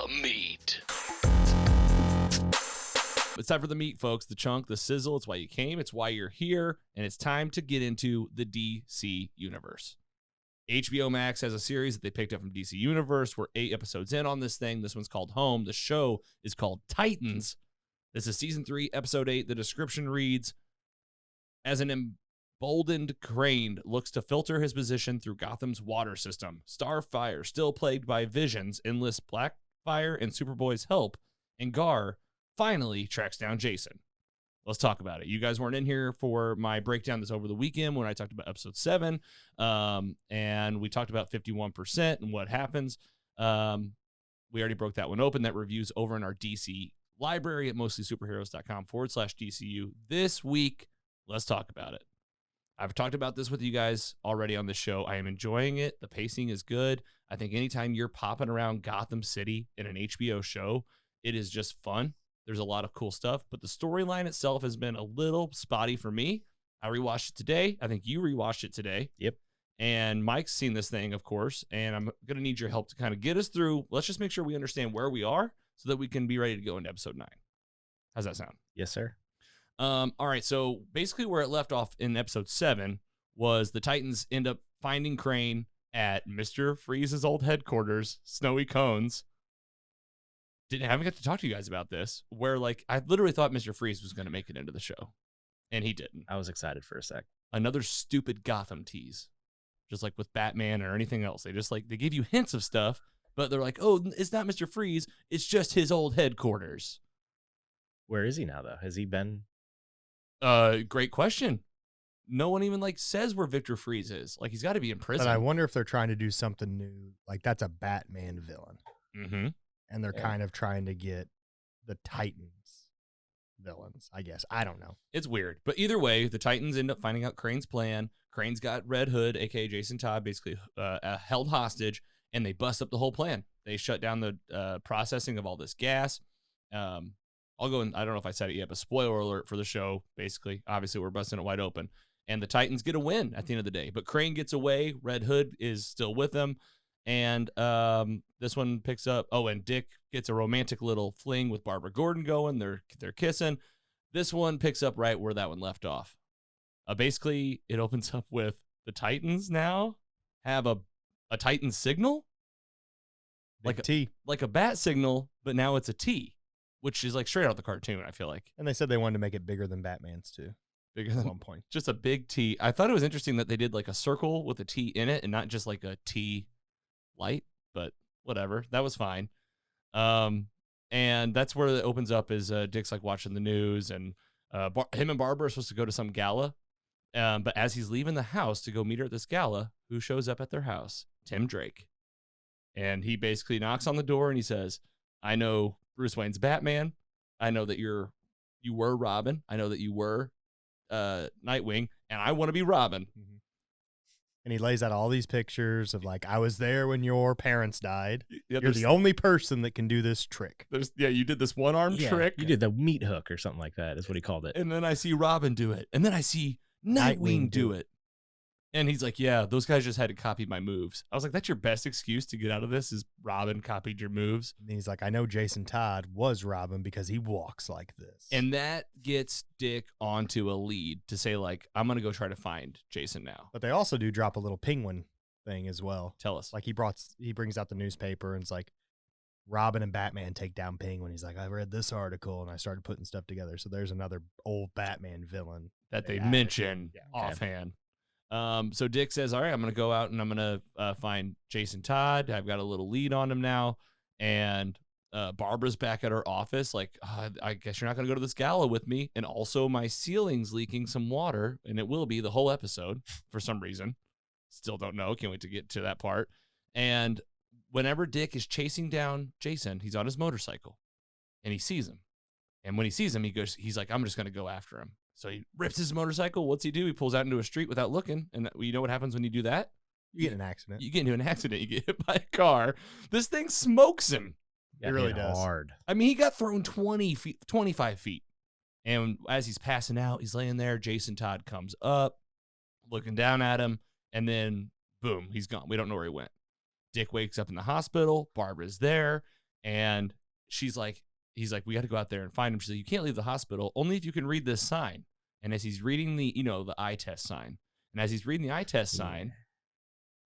The meat. It's time for the meat, folks. The chunk, the sizzle. It's why you came. It's why you're here. And it's time to get into the DC universe. HBO Max has a series that they picked up from DC Universe. We're 8 episodes in on this thing. This one's called Home. The show is called Titans. This is season 3, episode 8. The description reads, as an emboldened Crane looks to filter his position through Gotham's water system, Starfire, still plagued by visions, enlists Blackfire and Superboy's help, and Gar finally tracks down Jason. Let's talk about it. You guys weren't in here for my breakdown this over the weekend when I talked about episode 7, and we talked about 51% and what happens. We already broke that one open. That review's over in our DC library at mostlysuperheroes.com/DCU. This week, let's talk about it. I've talked about this with you guys already on the show. I am enjoying it. The pacing is good. I think anytime you're popping around Gotham City in an HBO show, it is just fun. There's a lot of cool stuff, but the storyline itself has been a little spotty for me. I rewatched it today. I think you rewatched it today. Yep. And Mike's seen this thing, of course, and I'm going to need your help to kind of get us through. Let's just make sure we understand where we are so that we can be ready to go into episode 9. How's that sound? Yes, sir. All right, so basically where it left off in episode 7 was the Titans end up finding Crane at Mr. Freeze's old headquarters, Snowy Cones. Haven't got to talk to you guys about this, where like I literally thought Mr. Freeze was going to make it into the show, and he didn't. I was excited for a sec. Another stupid Gotham tease, just like with Batman or anything else. They just like they give you hints of stuff, but they're like, oh, it's not Mr. Freeze, it's just his old headquarters. Where is he now, though? Has he been? Great question. No one even like says where Victor Freeze is. Like he's got to be in prison. But I wonder if they're trying to do something new. Like that's a Batman villain. Mm-hmm. And they're kind of trying to get the Titans villains, I guess. I don't know. It's weird. But either way, the Titans end up finding out Crane's plan. Crane's got Red Hood, a.k.a. Jason Todd, basically held hostage, and they bust up the whole plan. They shut down the processing of all this gas. I'll go and I don't know if I said it yet, but spoiler alert for the show, basically. Obviously, we're busting it wide open. And the Titans get a win at the end of the day. But Crane gets away. Red Hood is still with them. And this one picks up. Oh, and Dick gets a romantic little fling with Barbara Gordon going. They're kissing. This one picks up right where that one left off. Basically, it opens up with the Titans now have a Titan signal, Big T, like a bat signal, but now it's a T, which is like straight out of the cartoon. I feel like. And they said they wanted to make it bigger than Batman's too. Bigger than at one point. Just a big T. I thought it was interesting that they did like a circle with a T in it and not just like a T light, but whatever. That was fine. And that's where it opens up is Dick's like watching the news and him and Barbara are supposed to go to some gala. But as he's leaving the house to go meet her at this gala, who shows up at their house? Tim Drake. And he basically knocks on the door and he says, I know Bruce Wayne's Batman. I know that you were Robin. I know that you were Nightwing, and I want to be Robin. Mm-hmm. And he lays out all these pictures of like, I was there when your parents died. Yeah, you're the only person that can do this trick. You did this one-arm trick. You did the meat hook or something like that is what he called it. And then I see Robin do it. And then I see Nightwing do it. And he's like, yeah, those guys just had to copy my moves. I was like, that's your best excuse to get out of this is Robin copied your moves. And he's like, I know Jason Todd was Robin because he walks like this. And that gets Dick onto a lead to say, like, I'm going to go try to find Jason now. But they also do drop a little penguin thing as well. Tell us. Like he brings out the newspaper and it's like, Robin and Batman take down Penguin. He's like, I read this article and I started putting stuff together. So there's another old Batman villain that they mention offhand. So Dick says, all right, I'm going to go out and I'm going to find Jason Todd. I've got a little lead on him now. And Barbara's back at her office. Like, I guess you're not going to go to this gala with me. And also my ceiling's leaking some water. And it will be the whole episode for some reason. Still don't know. Can't wait to get to that part. And whenever Dick is chasing down Jason, he's on his motorcycle and he sees him. And when he sees him, he's like, I'm just going to go after him. So he rips his motorcycle. What's he do? He pulls out into a street without looking. And you know what happens when you do that? You get in an accident. You get into an accident. You get hit by a car. This thing smokes him. It really does. Hard. I mean, he got thrown 25 feet. And as he's passing out, he's laying there. Jason Todd comes up, looking down at him. And then, boom, he's gone. We don't know where he went. Dick wakes up in the hospital. Barbara's there. And he's like, we got to go out there and find him. She's like, you can't leave the hospital only if you can read this sign. And as he's reading the eye test sign, and as he's reading the eye test sign,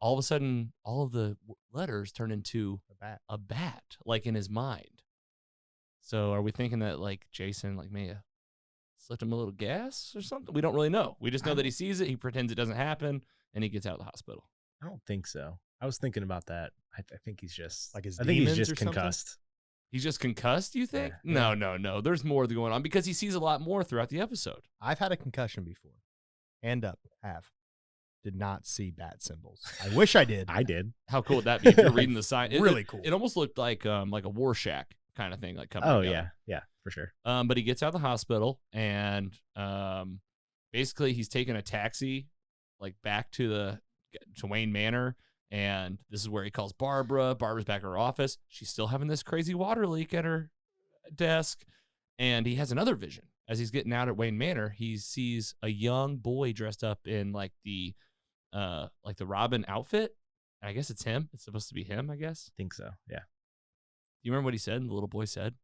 all of a sudden, all of the letters turn into a bat, like in his mind. So are we thinking that like Jason like may have slipped him a little gas or something? We don't really know. We just know that he sees it, he pretends it doesn't happen, and he gets out of the hospital. I don't think so. I was thinking about that. I think he's just like his I think he's demons just or something? concussed. He's just concussed, you think? Yeah. No. There's more going on because he sees a lot more throughout the episode. I've had a concussion before. Hand up. Did not see bat symbols. I wish I did. I did. How cool would that be if you're reading the sign? Really cool. It almost looked like a Warshak kind of thing, like coming Oh, together. yeah, for sure. But he gets out of the hospital, and basically he's taking a taxi like back to Wayne Manor, and this is where he calls Barbara. Barbara's back at her office. She's still having this crazy water leak at her desk, and he has another vision. As he's getting out at Wayne Manor, he sees a young boy dressed up in like the Robin outfit. I guess it's him. It's supposed to be him, I guess. I think so, yeah. Do you remember what he said? The little boy said?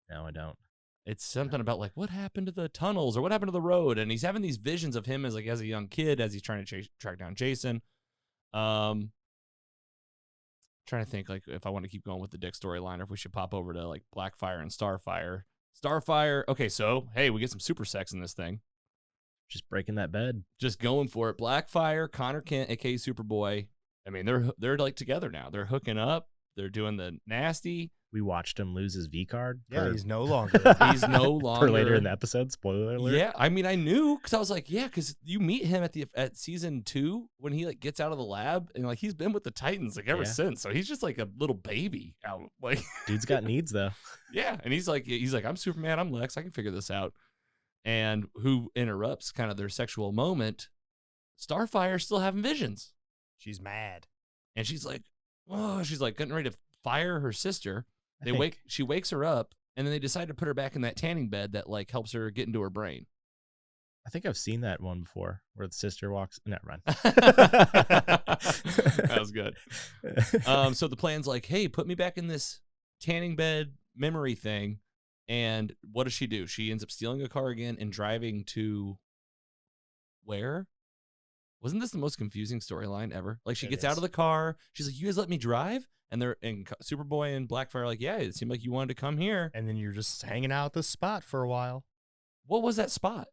No, I don't. It's something about like what happened to the tunnels or what happened to the road, and he's having these visions of him as a young kid as he's trying to track down Jason. Trying to think like if I want to keep going with the Dick storyline or if we should pop over to like Blackfire and Starfire. Okay, so hey, we get some super sex in this thing. Just breaking that bed. Just going for it. Blackfire, Connor Kent, aka Superboy. I mean, they're like together now. They're hooking up. They're doing the nasty. We watched him lose his V card. Yeah, he's no longer. He's no longer. For later in the episode, spoiler alert. Yeah, I mean, I knew because I was like, yeah, because you meet him at season 2 when he like gets out of the lab and like he's been with the Titans like ever since. So he's just like a little baby out. Like, dude's got needs though. Yeah, and he's like, I'm Superman, I'm Lex, I can figure this out. And who interrupts kind of their sexual moment? Starfire's still having visions. She's mad, and she's like getting ready to fire her sister. She wakes her up, and then they decide to put her back in that tanning bed that like helps her get into her brain. I think I've seen that one before where the sister walks. Never mind. That was good. So the plan's like, hey, put me back in this tanning bed memory thing. And what does she do? She ends up stealing a car again and driving to where? Wasn't this the most confusing storyline ever? Like she gets out of the car. She's like, you guys let me drive? And Superboy and Blackfire are like, yeah, it seemed like you wanted to come here. And then you're just hanging out at this spot for a while. What was that spot?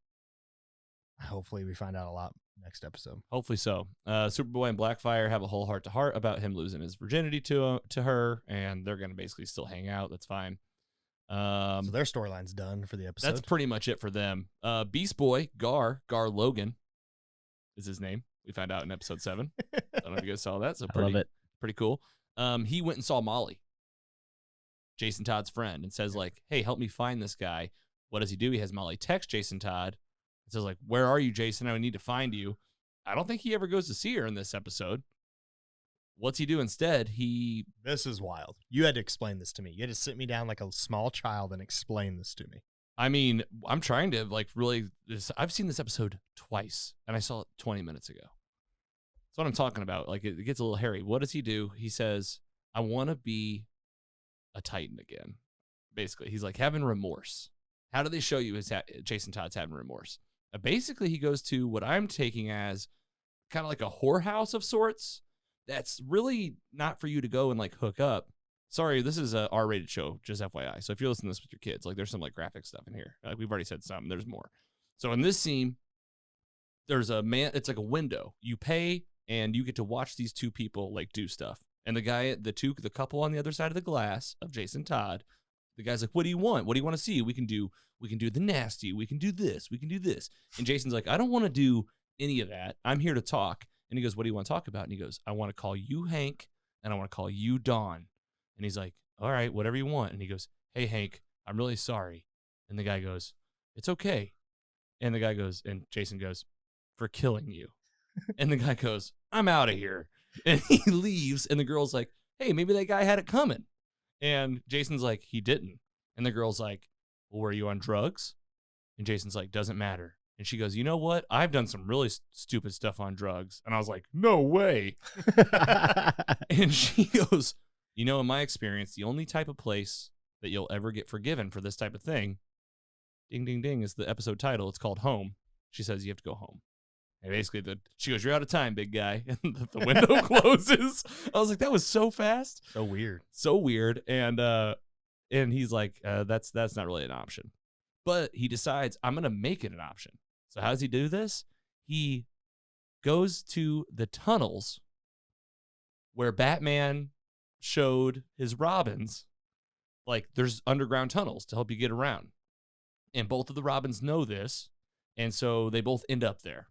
Hopefully we find out a lot next episode. Hopefully so. Superboy and Blackfire have a whole heart-to-heart about him losing his virginity to her, and they're going to basically still hang out. That's fine. So their storyline's done for the episode. That's pretty much it for them. Beast Boy, Gar Logan is his name. We found out in episode 7. I don't know if you guys saw that. So I love it. Pretty cool. He went and saw Molly, Jason Todd's friend, and says like, hey, help me find this guy. What does he do? He has Molly text Jason Todd. It says like, where are you, Jason? I need to find you. I don't think he ever goes to see her in this episode. What's he do instead? This is wild. You had to explain this to me. You had to sit me down like a small child and explain this to me. I mean, I'm trying to like really. I've seen this episode twice, and I saw it 20 minutes ago. That's what I'm talking about. Like it gets a little hairy. What does he do? He says, "I want to be a Titan again." Basically, he's like having remorse. How do they show you Jason Todd's having remorse? Basically, he goes to what I'm taking as kind of like a whorehouse of sorts. That's really not for you to go and like hook up. Sorry, this is a R-rated show, just FYI. So if you're listening to this with your kids, like there's some like graphic stuff in here. Like we've already said some. There's more. So in this scene, there's a man. It's like a window. You pay and you get to watch these two people like do stuff. And the couple on the other side of the glass of Jason Todd, the guy's like, "What do you want? What do you want to see? We can do the nasty. We can do this. We can do this." And Jason's like, "I don't want to do any of that. I'm here to talk." And he goes, "What do you want to talk about?" And he goes, "I want to call you Hank, and I want to call you Dawn." And he's like, "All right, whatever you want." And he goes, "Hey, Hank, I'm really sorry." And the guy goes, "It's okay." And the guy goes, and Jason goes, "For killing you." And the guy goes, "I'm out of here." And he leaves. And the girl's like, "Hey, maybe that guy had it coming." And Jason's like, "He didn't." And the girl's like, "Well, were you on drugs?" And Jason's like, "Doesn't matter." And she goes, "You know what? I've done some really stupid stuff on drugs." And I was like, "No way." And she goes, You know, in my experience, the only type of place that you'll ever get forgiven for this type of thing, ding, ding, ding, is the episode title. It's called Home. She says you have to go home. And basically, she goes, "You're out of time, big guy." And the window closes. I was like, that was so fast. So weird. So weird. And he's like, that's not really an option. But he decides, I'm going to make it an option. So how does he do this? He goes to the tunnels where Batman showed his Robins. Like, there's underground tunnels to help you get around. And both of the Robins know this. And so they both end up there.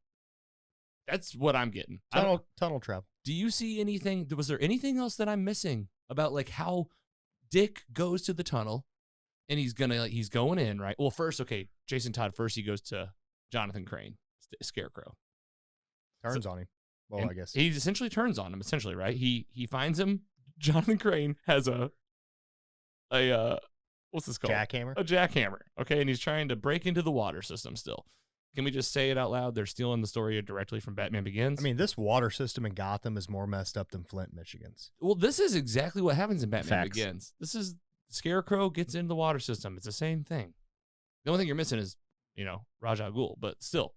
That's what I'm getting. Tunnel travel. Do you see anything? Was there anything else that I'm missing about like how Dick goes to the tunnel and he's going in, right? Well, first, okay, Jason Todd, first he goes to Jonathan Crane, Scarecrow. Turns on him. Well, I guess. He essentially turns on him, essentially, right? He finds him. Jonathan Crane has a what's this called? Jackhammer? A jackhammer. Okay, and he's trying to break into the water system still. Can we just say it out loud? They're stealing the story directly from Batman Begins. I mean, this water system in Gotham is more messed up than Flint, Michigan's. Well, this is exactly what happens in Batman Facts. Begins. This is Scarecrow gets into the water system. It's the same thing. The only thing you're missing is, Ra's al Ghul, but still.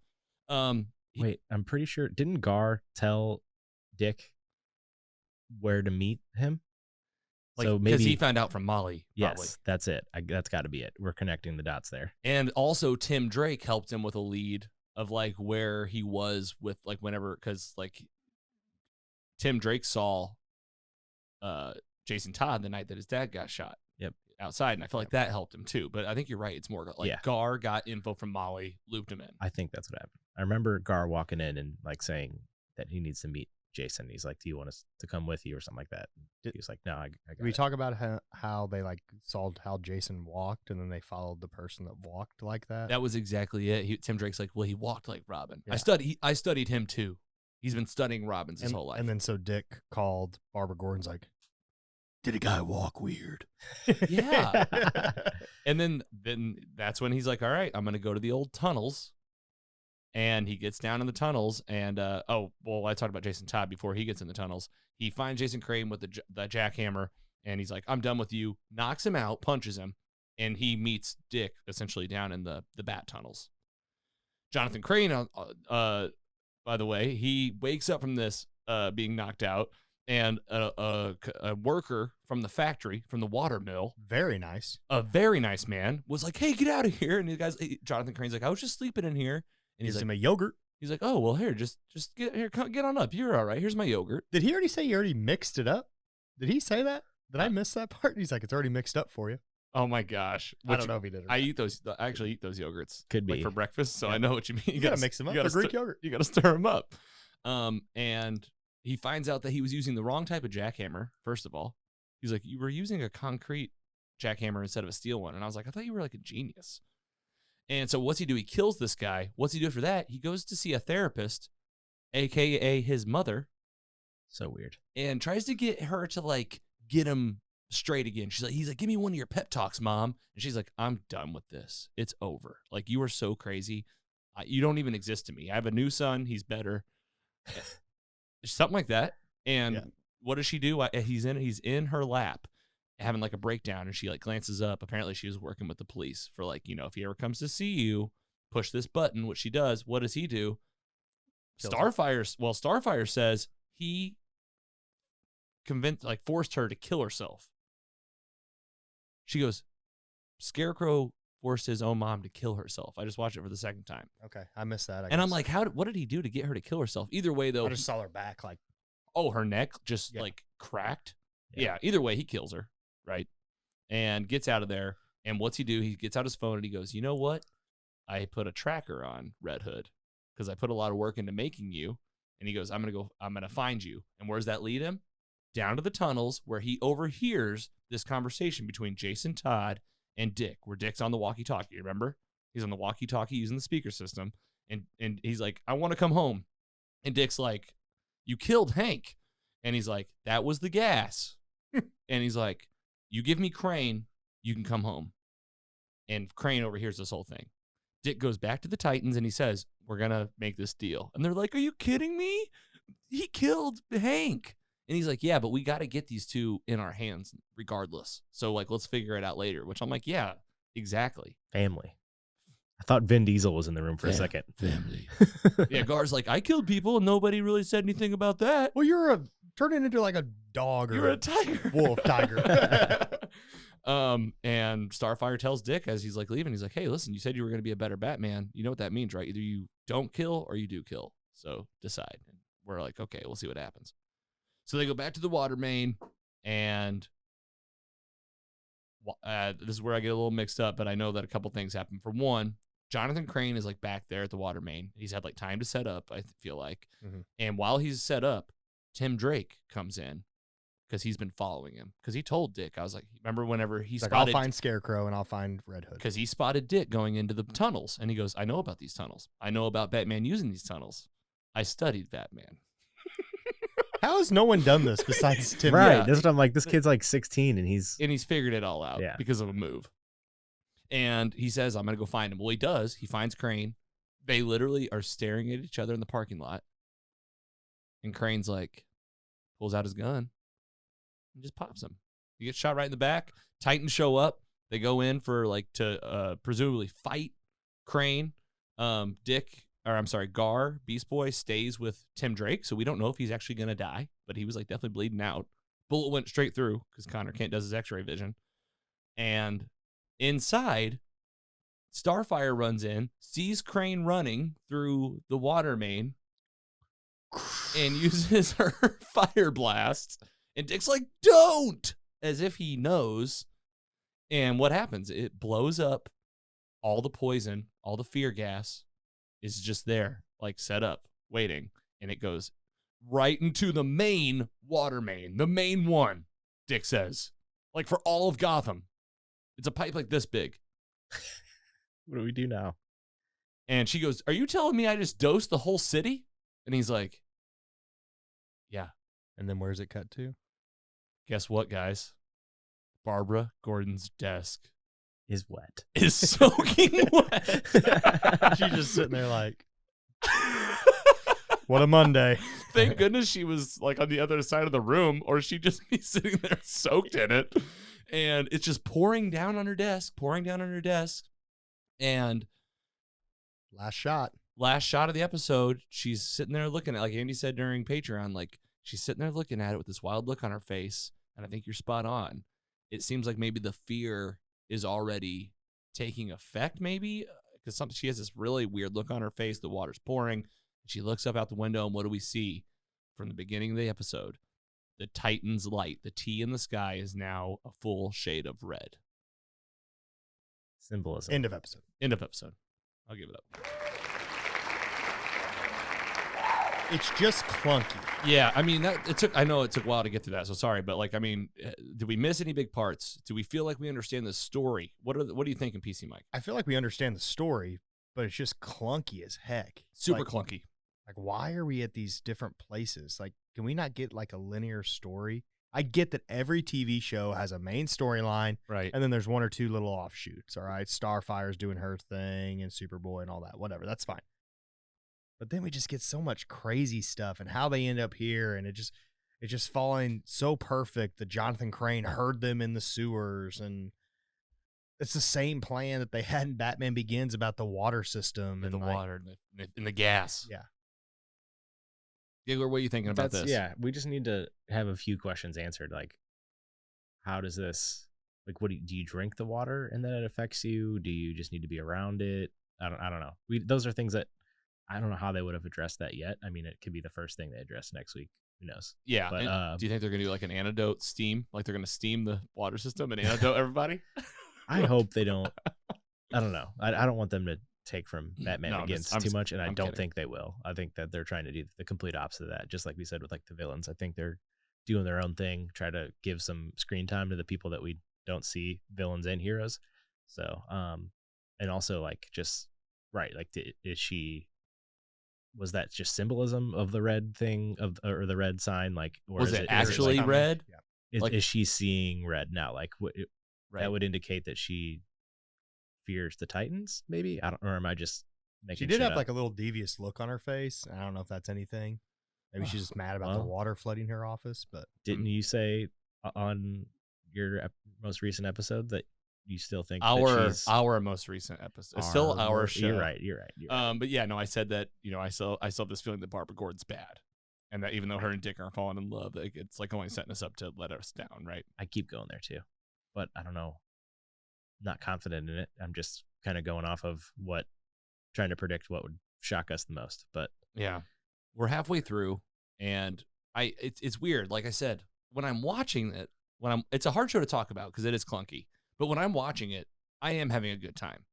Wait, I'm pretty sure. Didn't Gar tell Dick where to meet him? So because maybe he found out from Molly. Probably. Yes, that's it. That's got to be it. We're connecting the dots there. And also Tim Drake helped him with a lead of like where he was with like whenever, because like Tim Drake saw Jason Todd the night that his dad got shot. Yep. Outside, and I feel like that helped him too. But I think you're right. It's more like Gar got info from Molly, looped him in. I think that's what happened. I remember Gar walking in and like saying that he needs to meet Jason. He's like, "Do you want us to come with you or something like that?" He was like, "No, I got Did we it." talk about how they like saw how Jason walked and then they followed the person that walked like that? That was exactly it. Tim Drake's like, well, he walked like Robin. Yeah. I studied him too. He's been studying Robins his whole life. And then so Dick called Barbara Gordon's like, "Did a guy walk weird?" Yeah. And then that's when he's like, all right, I'm going to go to the old tunnels. And he gets down in the tunnels. And, I talked about Jason Todd before he gets in the tunnels. He finds Jason Crane with the jackhammer. And he's like, I'm done with you. Knocks him out, punches him. And he meets Dick essentially down in the bat tunnels. Jonathan Crane, by the way, he wakes up from this being knocked out. And a worker from the factory, from the water mill, very nice, a very nice man, was like, "Hey, get out of here!" And Jonathan Crane's like, "I was just sleeping in here." And gives he's him like, a yogurt. He's like, "Oh well, here, just get on up. You're all right. Here's my yogurt." Did he already say he already mixed it up? Did he say that? Did I miss that part? He's like, "It's already mixed up for you." Oh my gosh! I don't know if he did. Or I not. eat those. I actually eat those yogurts. Could be for breakfast, so Yeah. I know what you mean. You gotta mix them up. They're Greek yogurt. You gotta stir them up. And he finds out that he was using the wrong type of jackhammer, first of all. He's like, you were using a concrete jackhammer instead of a steel one. And I was like, I thought you were like a genius. And so what's he do? He kills this guy. What's he do after that? He goes to see a therapist, a.k.a. his mother. So weird. And tries to get her to like get him straight again. He's like, give me one of your pep talks, Mom. And she's like, I'm done with this. It's over. Like, you are so crazy. You don't even exist to me. I have a new son. He's better. Something like that. And what does she do? He's in her lap having like a breakdown, and she like glances up. Apparently she was working with the police for like, if he ever comes to see you, push this button, which she does. What does he do? Starfire says he forced her to kill herself. She goes, Scarecrow forced his own mom to kill herself. I just watched it for the second time. Okay, I missed that. And I'm like, what did he do to get her to kill herself? Either way, though, I just saw her back, like, her neck just like cracked. Yeah. Either way, he kills her, right? And gets out of there. And what's he do? He gets out his phone and he goes, you know what? I put a tracker on Red Hood because I put a lot of work into making you. And he goes, I'm gonna find you. And where's that lead him? Down to the tunnels, where he overhears this conversation between Jason Todd and Dick, where Dick's on the walkie-talkie. Remember? He's on the walkie-talkie using the speaker system. And he's like, I want to come home. And Dick's like, you killed Hank. And he's like, that was the gas. And he's like, you give me Crane, you can come home. And Crane overhears this whole thing. Dick goes back to the Titans and he says, we're going to make this deal. And they're like, are you kidding me? He killed Hank. And he's like, yeah, but we got to get these two in our hands regardless. So, like, let's figure it out later, which I'm like, yeah, exactly. Family. I thought Vin Diesel was in the room for a second. Family. Yeah, Gar's like, I killed people and nobody really said anything about that. Well, you're turning into like a dog or You're a tiger. wolf tiger. And Starfire tells Dick as he's like leaving, he's like, hey, listen, you said you were going to be a better Batman. You know what that means, right? Either you don't kill or you do kill. So decide. And we're like, okay, we'll see what happens. So they go back to the water main, and this is where I get a little mixed up, but I know that a couple things happen. For one, Jonathan Crane is like back there at the water main. He's had like time to set up, I feel like. Mm-hmm. And while he's set up, Tim Drake comes in because he's been following him. Because he told Dick, I was like, remember whenever he spotted... I'll find Scarecrow and I'll find Red Hood. Because he spotted Dick going into the tunnels. And he goes, I know about these tunnels. I know about Batman using these tunnels. I studied Batman. How has no one done this besides Tim? Right. Yeah. That's what I'm like. This kid's like 16 and he's figured it all out because of a move. And he says, I'm going to go find him. Well, he does. He finds Crane. They literally are staring at each other in the parking lot. And Crane's like, pulls out his gun and just pops him. He gets shot right in the back. Titans show up. They go in for like to presumably fight Crane. Gar, Beast Boy, stays with Tim Drake, so we don't know if he's actually going to die, but he was like definitely bleeding out. Bullet went straight through because Connor Kent does his x-ray vision. And inside, Starfire runs in, sees Crane running through the water main, and uses her fire blast. And Dick's like, don't! As if he knows. And what happens? It blows up all the poison, all the fear gas is just there, like set up, waiting. And it goes right into the main water main, the main one, Dick says. Like for all of Gotham. It's a pipe like this big. What do we do now? And she goes, are you telling me I just dosed the whole city? And he's like, yeah. And then where's it cut to? Guess what, guys? Barbara Gordon's desk is wet. Is soaking wet. She's just sitting there like, what a Monday. Thank goodness she was like on the other side of the room, or she'd just be sitting there soaked in it. And it's just pouring down on her desk. And last shot of the episode, she's sitting there looking at, like Andy said during Patreon, like she's sitting there looking at it with this wild look on her face. And I think you're spot on. It seems like maybe the fear is already taking effect, maybe, because she has this really weird look on her face. The water's pouring. She looks up out the window, and what do we see from the beginning of the episode? The Titan's light, the T in the sky, is now a full shade of red. Symbolism. End of episode. I'll give it up. It's just clunky. Yeah, I mean, I know it took a while to get through that, so sorry, but like, I mean, did we miss any big parts? Do we feel like we understand the story? What do you think in PC, Mike? I feel like we understand the story, but it's just clunky as heck. Super clunky. Like, why are we at these different places? Like, can we not get like a linear story? I get that every TV show has a main storyline, right? And then there's one or two little offshoots. All right, Starfire's doing her thing, and Superboy and all that. Whatever, that's fine. But then we just get so much crazy stuff, and how they end up here, and it's just falling so perfect that Jonathan Crane heard them in the sewers, and it's the same plan that they had in Batman Begins about the water system and the like, water and the gas. Yeah. Giggler, what are you thinking about this? Yeah, we just need to have a few questions answered. Like, how does this, like, what do you drink the water and then it affects you? Do you just need to be around it? I don't know. Those are things that I don't know how they would have addressed that yet. I mean, it could be the first thing they address next week. Who knows? Yeah. But, do you think they're going to do like an antidote steam? Like they're going to steam the water system and antidote everybody? I hope they don't. I don't know. I don't want them to take from Batman Begins too much, and I don't kidding. think they will. I think that they're trying to do the complete opposite of that, just like we said with like the villains. I think they're doing their own thing, try to give some screen time to the people that we don't see, villains and heroes. So, and also like just right, like was that just symbolism of the red thing or the red sign? Like, or was it actually red? Yeah. Is she seeing red now? Like, right. That would indicate that she fears the Titans, maybe. Or am I just making? She did have like a little devious look on her face. I don't know if that's anything. Maybe she's just mad about the Well, water flooding her office. But Didn't you say on your most recent episode that you still think that Our she's most recent episode. It's still our show. You're right. But yeah, no, I said that, I still have this feeling that Barbara Gordon's bad. And that even though her and Dick are falling in love, like, it's like only setting us up to let us down, right? I keep going there too, but I don't know. Not confident in it. I'm just kind of going off of trying to predict what would shock us the most. But yeah, we're halfway through, and it's weird. Like I said, when I'm watching it, it's a hard show to talk about because it is clunky. But when I'm watching it, I am having a good time.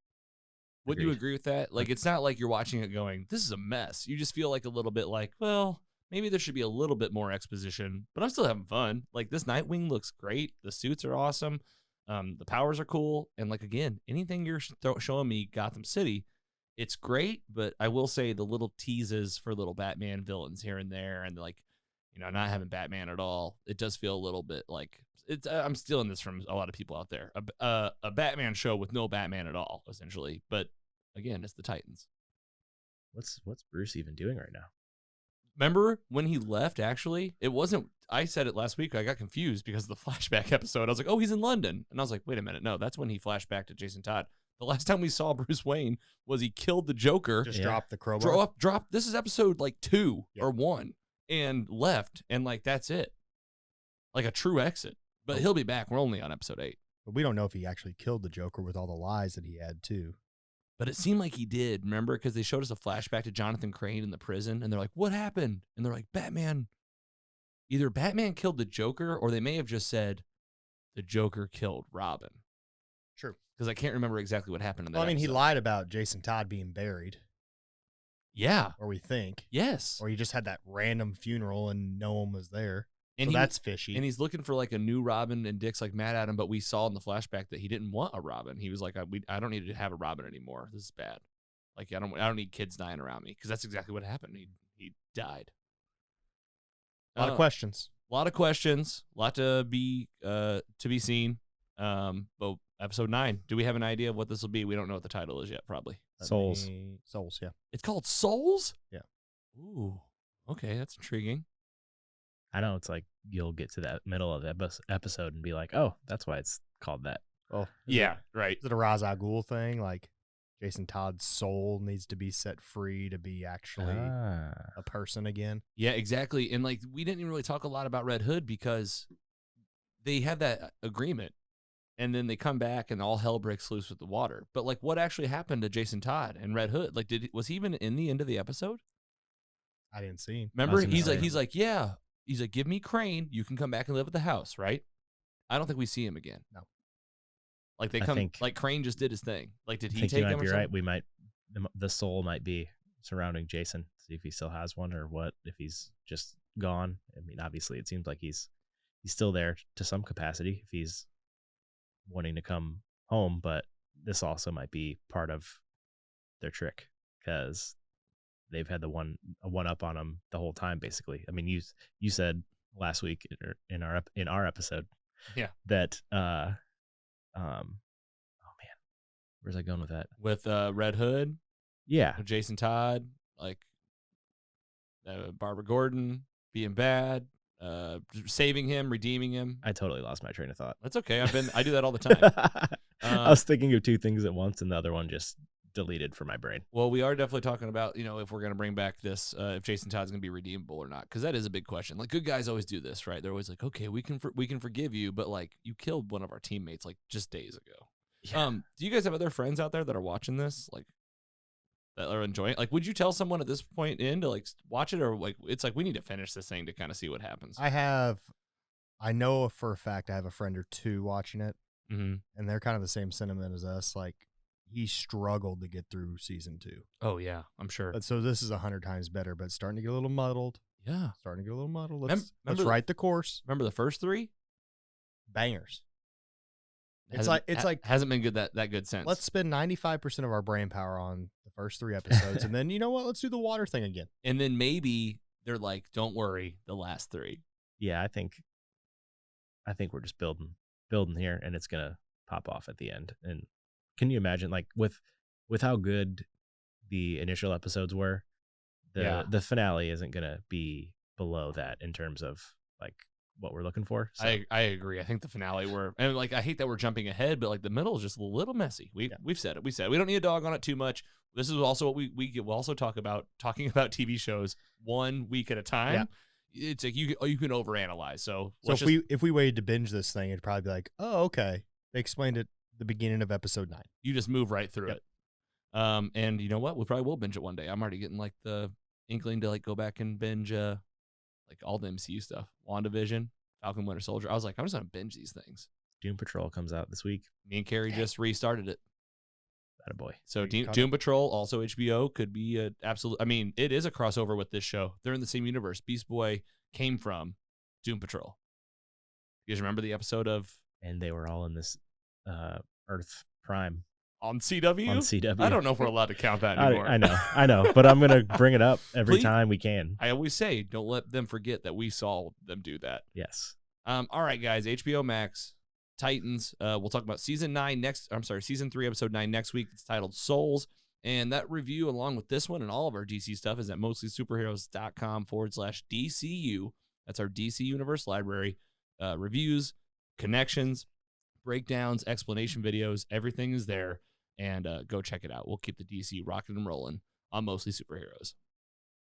Wouldn't you agree with that? Like, it's not like you're watching it going, this is a mess. You just feel like a little bit like, well, maybe there should be a little bit more exposition, but I'm still having fun. Like, this Nightwing looks great. The suits are awesome. The powers are cool. And like, again, anything you're showing me Gotham City, it's great. But I will say the little teases for little Batman villains here and there, and like, not having Batman at all, it does feel a little bit like it's. I'm stealing this from a lot of people out there. A Batman show with no Batman at all, essentially. But again, it's the Titans. what's Bruce even doing right now? Remember when he left, actually? It wasn't, I said it last week. I got confused because of the flashback episode. I was like, oh, he's in London. And I was like, wait a minute. No, that's when he flashed back to Jason Todd. The last time we saw Bruce Wayne was he killed the Joker. just dropped the crowbar. Drop. This is episode like 2 or 1 and left. And like, that's it. Like a true exit. But he'll be back. We're only on episode 8. But we don't know if he actually killed the Joker with all the lies that he had, too. But it seemed like he did, remember? Because they showed us a flashback to Jonathan Crane in the prison, and they're like, what happened? And they're like, Batman. Either Batman killed the Joker, or they may have just said the Joker killed Robin. True. Because I can't remember exactly what happened in that Well, I mean, he episode. lied about Jason Todd being buried. Yeah. Or we think. Yes. Or he just had that random funeral and no one was there. And so that's fishy. And he's looking for like a new Robin, and Dick's like mad at him, but we saw in the flashback that he didn't want a Robin. He was like, I don't need to have a Robin anymore. This is bad. Like, I don't need kids dying around me, because that's exactly what happened. He died. A lot of questions. A lot of questions. A lot to be seen. But episode 9. Do we have an idea of what this will be? We don't know what the title is yet. Probably Souls. Souls. Yeah. It's called Souls. Yeah. Ooh. Okay, that's intriguing. I know it's like you'll get to that middle of the episode and be like, oh, that's why it's called that. Oh, yeah, right. Is it a Ra's al Ghul thing? Like Jason Todd's soul needs to be set free to be actually a person again? Yeah, exactly. And like, we didn't even really talk a lot about Red Hood because they have that agreement, and then they come back and all hell breaks loose with the water. But like, what actually happened to Jason Todd and Red Hood? Like, was he even in the end of the episode? I didn't see him. Remember, he's like, yeah. He's like, give me Crane. You can come back and live at the house, right? I don't think we see him again. No. Like, they come, like Crane just did his thing. Like, did he take him? You might or be something? right. We might, the soul might be surrounding Jason. See if he still has one, or what, if he's just gone. I mean, obviously it seems like he's still there to some capacity if he's wanting to come home, but this also might be part of their trick, because they've had a one up on him the whole time, basically. I mean, you said last week in our episode, yeah, that oh man, where's I going with that? With Red Hood, yeah, with Jason Todd, like Barbara Gordon being bad, saving him, redeeming him. I totally lost my train of thought. That's okay. I do that all the time. I was thinking of two things at once, and the other one just deleted from my brain. Well, we are definitely talking about, if we're going to bring back this, if Jason Todd's going to be redeemable or not, because that is a big question. Like, good guys always do this, right? They're always like, okay, we can forgive you, but like, you killed one of our teammates like just days ago. Yeah. Do you guys have other friends out there that are watching this, like, that are enjoying it? Like, would you tell someone at this point to like watch it, or like, it's like, we need to finish this thing to kind of see what happens? I know for a fact I have a friend or two watching it, mm-hmm. and they're kind of the same sentiment as us. Like, he struggled to get through season 2. Oh yeah, I'm sure. But so this is 100 times better, but it's starting to get a little muddled. Yeah, starting to get a little muddled. Let's write the course. Remember the first 3 bangers. Hasn't been good that good since. Let's spend 95% of our brain power on the first 3 episodes, and then you know what? Let's do the water thing again. And then maybe they're like, don't worry, the last 3. Yeah, I think we're just building here, and it's gonna pop off at the end. And can you imagine, like, with how good the initial episodes were, the finale isn't gonna be below that in terms of like what we're looking for. So, I agree. I think the finale and like I hate that we're jumping ahead, but like the middle is just a little messy. We've said it. We said we don't need a dog on it too much. This is also what we'll also talking about TV shows 1 week at a time. Yeah. It's like you can overanalyze. So if we waited to binge this thing, it'd probably be like, oh, okay, they explained it at the beginning of episode 9. You just move right through Yep. it. And you know what? We probably will binge it one day. I'm already getting like the inkling to like go back and binge like all the MCU stuff. WandaVision, Falcon Winter Soldier. I was like, I'm just gonna binge these things. Doom Patrol comes out this week. Me and Carrie just restarted it. Attaboy. So Doom Patrol, also HBO, could be a absolute. I mean, it is a crossover with this show. They're in the same universe. Beast Boy came from Doom Patrol. You guys remember the episode of? And they were all in this Earth Prime On CW? on CW. I don't know if we're allowed to count that anymore. I know, but I'm gonna bring it up every time we can. I always say, don't let them forget that we saw them do that. Yes. All right, guys. HBO Max, Titans. We'll talk about season 3, episode 9 next week. It's titled Souls. And that review, along with this one and all of our DC stuff, is at mostlysuperheroes.com/DCU. That's our DC Universe library. Reviews, connections, breakdowns, explanation videos, everything is there. And go check it out. We'll keep the DC rocking and rolling on Mostly Superheroes.